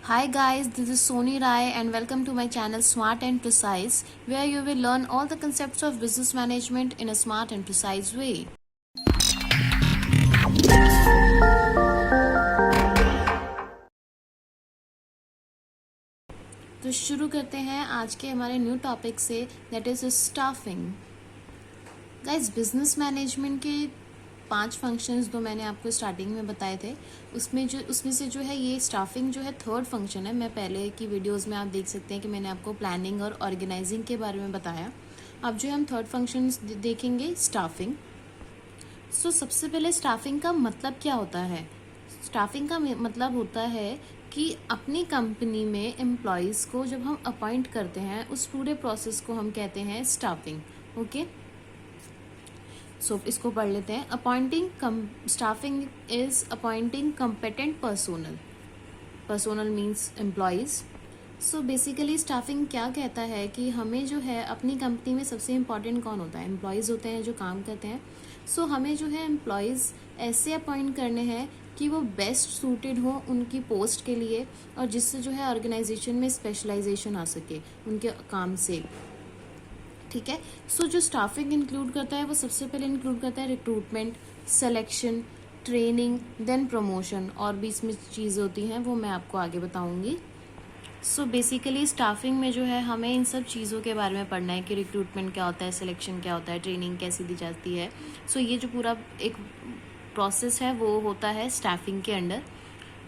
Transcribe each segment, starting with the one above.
Hi guys, this is Soni Rai and welcome to my channel Smart and Precise, where you will learn all the concepts of business management in a smart and precise way. तो शुरू करते हैं आज के हमारे new topic से, that is staffing. Guys, business management के 5 functions जो मैंने आपको स्टार्टिंग में बताए थे, उसमें से जो है ये स्टाफिंग जो है थर्ड फंक्शन है। मैं पहले की वीडियोस में आप देख सकते हैं कि मैंने आपको प्लानिंग और ऑर्गेनाइजिंग के बारे में बताया। अब जो हम थर्ड फंक्शन देखेंगे, स्टाफिंग। सो सबसे पहले स्टाफिंग का मतलब क्या होता है? स्टाफिंग का मतलब होता है कि अपनी कंपनी में एम्प्लॉयज़ को जब हम अपॉइंट करते हैं, उस पूरे प्रोसेस को हम कहते हैं स्टाफिंग। ओके, सो इसको पढ़ लेते हैं। Staffing is appointing competent personnel means employees. So basically staffing क्या कहता है कि हमें जो है अपनी कंपनी में सबसे इम्पॉर्टेंट कौन होता है? एम्प्लॉयज़ होते हैं जो काम करते हैं। सो हमें जो है एम्प्लॉयज़ ऐसे अपॉइंट करने हैं कि वो बेस्ट सूटेड हो उनकी पोस्ट के लिए, और जिससे जो है ऑर्गेनाइजेशन में स्पेशलाइजेशन आ सके उनके काम से। ठीक है, सो जो स्टाफिंग इंक्लूड करता है वो सबसे पहले इंक्लूड करता है recruitment, selection, training, then promotion, और भी इसमें चीज़ें होती हैं वो मैं आपको आगे बताऊंगी। सो बेसिकली स्टाफिंग में जो है हमें इन सब चीज़ों के बारे में पढ़ना है कि रिक्रूटमेंट क्या होता है, सिलेक्शन क्या होता है, ट्रेनिंग कैसी दी जाती है। सो ये जो पूरा एक प्रोसेस है वो होता है स्टाफिंग के अंडर।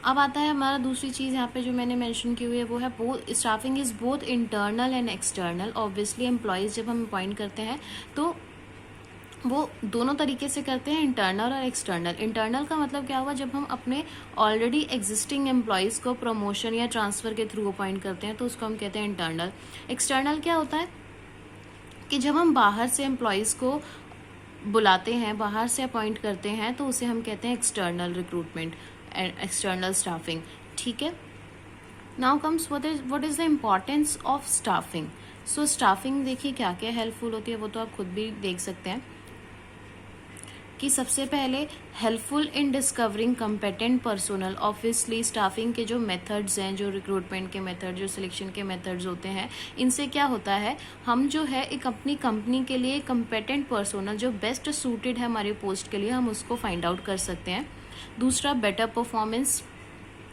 अब आता है हमारा दूसरी चीज़ यहाँ पे जो मैंने मेंशन की हुई है, वो है both staffing is both internal and external. Obviously employees जब हम अपॉइंट करते हैं तो वो दोनों तरीके से करते हैं, इंटरनल और एक्सटर्नल। इंटरनल का मतलब क्या हुआ? जब हम अपने ऑलरेडी एग्जिस्टिंग एम्प्लॉयज़ को प्रमोशन या ट्रांसफ़र के थ्रू अपॉइंट करते हैं तो उसको हम कहते हैं इंटरनल। एक्सटर्नल क्या होता है कि जब हम बाहर से एम्प्लॉयज़ को बुलाते हैं, बाहर से अपॉइंट करते हैं, तो उसे हम कहते हैं external recruitment and external staffing. ठीक है, now comes what is the importance of staffing. So staffing देखिए क्या क्या हेल्पफुल होती है, वो तो आप खुद भी देख सकते हैं कि सबसे पहले helpful in discovering competent personnel. Obviously staffing के जो मेथड्स हैं, जो रिक्रूटमेंट के मेथड, जो सिलेक्शन के मेथड्स होते हैं, इनसे क्या होता है, हम जो है एक अपनी कंपनी के लिए कम्पिटेंट पर्सोनल जो बेस्ट सूटेड है हमारी पोस्ट के लिए, हम उसको फाइंड आउट कर सकते हैं। दूसरा, बेटर परफॉर्मेंस।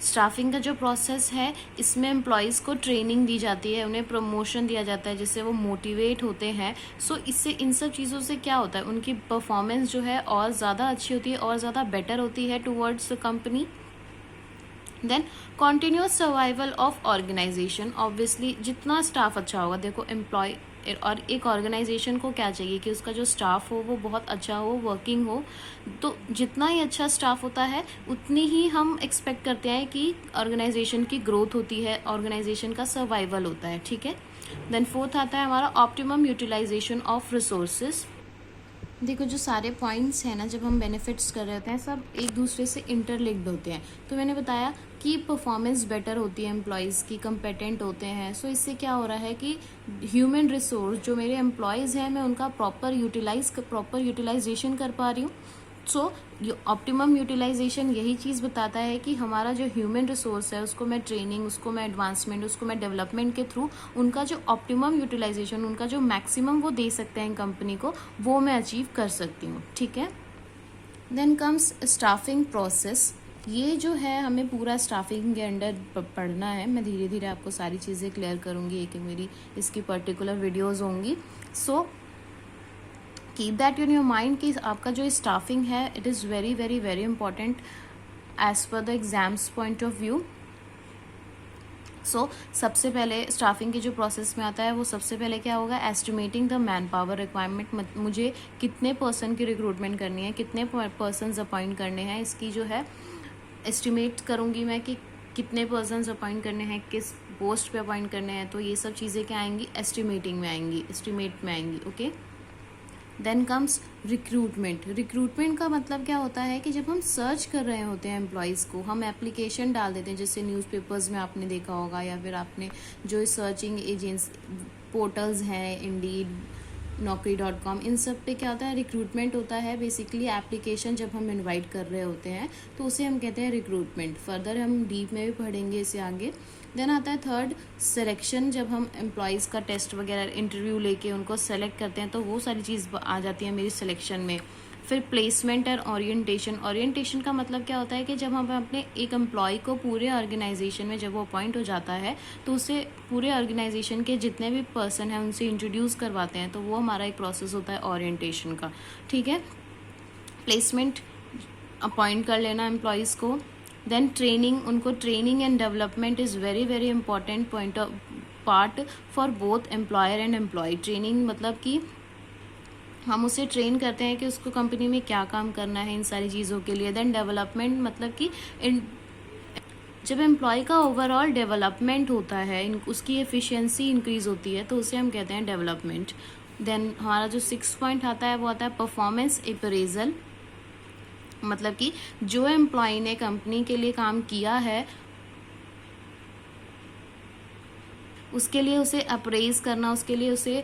स्टाफिंग का जो प्रोसेस है इसमें एम्प्लॉयज़ को ट्रेनिंग दी जाती है, उन्हें प्रमोशन दिया जाता है जिससे वो मोटिवेट होते हैं। सो इससे इन सब चीज़ों से क्या होता है, उनकी परफॉर्मेंस जो है और ज़्यादा अच्छी होती है और ज़्यादा बेटर होती है towards the company. Then continuous survival of organisation. Obviously जितना स्टाफ अच्छा होगा, देखो एम्प्लॉय और एक ऑर्गेनाइजेशन को क्या चाहिए कि उसका जो स्टाफ हो वो बहुत अच्छा हो, वर्किंग हो। तो जितना ही अच्छा स्टाफ होता है उतनी ही हम एक्सपेक्ट करते हैं कि ऑर्गेनाइजेशन की ग्रोथ होती है, ऑर्गेनाइजेशन का सर्वाइवल होता है। ठीक है, देन फोर्थ आता है हमारा ऑप्टिमम यूटिलाइजेशन ऑफ रिसोर्सेज। देखो जो सारे पॉइंट्स हैं ना, जब हम बेनिफिट्स कर रहे होते हैं, सब एक दूसरे से इंटरलिंक्ड होते हैं। तो मैंने बताया कि परफॉर्मेंस बेटर होती है एम्प्लॉयज़ की, कम्पिटेंट होते हैं। सो इससे क्या हो रहा है कि ह्यूमन रिसोर्स जो मेरे एम्प्लॉयज़ हैं, मैं उनका प्रॉपर यूटिलाइजेशन कर पा रही हूँ। सो ऑप्टिमम यूटिलाइजेशन यही चीज़ बताता है कि हमारा जो ह्यूमन रिसोर्स है उसको मैं ट्रेनिंग, उसको मैं एडवांसमेंट, उसको मैं डेवलपमेंट के थ्रू उनका जो ऑप्टिमम यूटिलाइजेशन, उनका जो मैक्सिमम वो दे सकते हैं कंपनी को, वो मैं अचीव कर सकती हूँ। ठीक है, देन कम्स स्टाफिंग प्रोसेस। ये जो है हमें पूरा स्टाफिंग के अंडर पढ़ना है। मैं धीरे धीरे आपको सारी चीज़ें क्लियर करूँगी, एक मेरी इसकी पर्टिकुलर वीडियोज़ होंगी। So keep that in your mind कि आपका जो स्टाफिंग है it is very very very important as per the exams point of view. So सबसे पहले स्टाफिंग के जो प्रोसेस में आता है वो सबसे पहले क्या होगा, estimating the man power requirement. मुझे कितने पर्सन की रिक्रूटमेंट करनी है, कितने पर्सनस अपॉइंट करने हैं, इसकी जो है एस्टिमेट करूँगी मैं कि कितने पर्सनस अपॉइंट करने हैं, किस पोस्ट पे अपॉइंट करने हैं। तो ये सब चीज़ें क्या आएंगी, एस्टिमेटिंग में आएंगी, एस्टिमेट में आएंगी। Okay, then comes recruitment. Recruitment का मतलब क्या होता है कि जब हम सर्च कर रहे होते हैं एम्प्लॉयज़ को, हम एप्लीकेशन डाल देते हैं, जैसे न्यूज़पेपर्स में आपने देखा होगा, या फिर आपने जो सर्चिंग एजेंसी पोर्टल्स हैं, इंडीड, naukri.com, इन सब पे क्या होता है, रिक्रूटमेंट होता है। बेसिकली एप्लीकेशन जब हम इनवाइट कर रहे होते हैं तो उसे हम कहते हैं रिक्रूटमेंट। फर्दर हम डीप में भी पढ़ेंगे इसे आगे। देन आता है थर्ड, सिलेक्शन, जब हम एम्प्लॉयज़ का टेस्ट वगैरह इंटरव्यू लेके उनको सेलेक्ट करते हैं तो वो सारी चीज़ आ जाती है मेरी सिलेक्शन में। फिर प्लेसमेंट और ओरिएंटेशन। ओरिएंटेशन का मतलब क्या होता है कि जब हम अपने एक एम्प्लॉय को पूरे ऑर्गेनाइजेशन में जब वो अपॉइंट हो जाता है तो उसे पूरे ऑर्गेनाइजेशन के जितने भी पर्सन हैं उनसे इंट्रोड्यूस करवाते हैं, तो वो हमारा एक प्रोसेस होता है ओरिएंटेशन का। ठीक है, प्लेसमेंट, अपॉइंट कर लेना एम्प्लॉयज़ को। देन ट्रेनिंग, उनको training and development is very very important point of part for both employer and employ. Training मतलब कि हम उसे ट्रेन करते हैं कि उसको कंपनी में क्या काम करना है इन सारी चीज़ों के लिए। देन डेवलपमेंट मतलब कि जब एम्प्लॉय का ओवरऑल डेवलपमेंट होता है, उसकी एफिशिएंसी इंक्रीज़ होती है, तो उसे हम कहते हैं डेवलपमेंट। देन हमारा जो 6 पॉइंट आता है वो आता है परफॉर्मेंस अप्रेजल। मतलब कि जो एम्प्लॉय ने कंपनी के लिए काम किया है उसके लिए उसे अप्रेज करना, उसके लिए उसे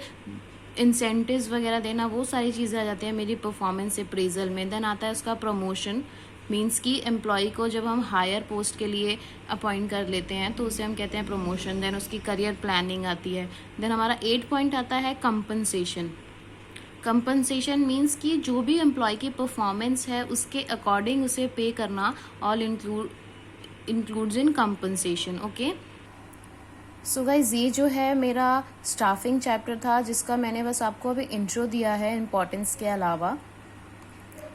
इंसेंटिव्स वगैरह देना, वो सारी चीज़ें आ जाती हैं मेरी परफॉर्मेंस अप्रेजल में। देन आता है उसका प्रमोशन, मींस कि एम्प्लॉय को जब हम हायर पोस्ट के लिए अपॉइंट कर लेते हैं तो उसे हम कहते हैं प्रमोशन। देन उसकी करियर प्लानिंग आती है। देन हमारा 8 पॉइंट आता है कंपनसेशन। कंपनसेशन मींस कि जो भी एम्प्लॉय की परफॉर्मेंस है उसके अकॉर्डिंग उसे पे करना, ऑल इंक्लूड्स इन कंपनसेशन। ओके, सो गाइज ये जो है मेरा स्टाफिंग चैप्टर था जिसका मैंने बस आपको अभी इंट्रो दिया है इम्पोर्टेंस के अलावा।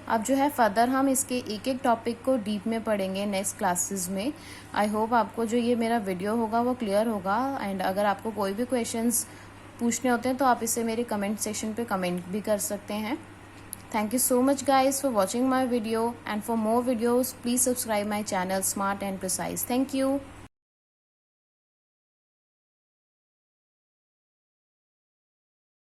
अब जो है फर्दर हम इसके एक एक टॉपिक को डीप में पढ़ेंगे नेक्स्ट क्लासेस में। आई होप आपको जो ये मेरा वीडियो होगा वो क्लियर होगा। एंड अगर आपको कोई भी क्वेश्चंस पूछने होते हैं तो आप इसे मेरे कमेंट सेक्शन पे कमेंट भी कर सकते हैं। Thank you so much guys for watching my video, and for more videos please subscribe my channel Smart and Precise. Thank you.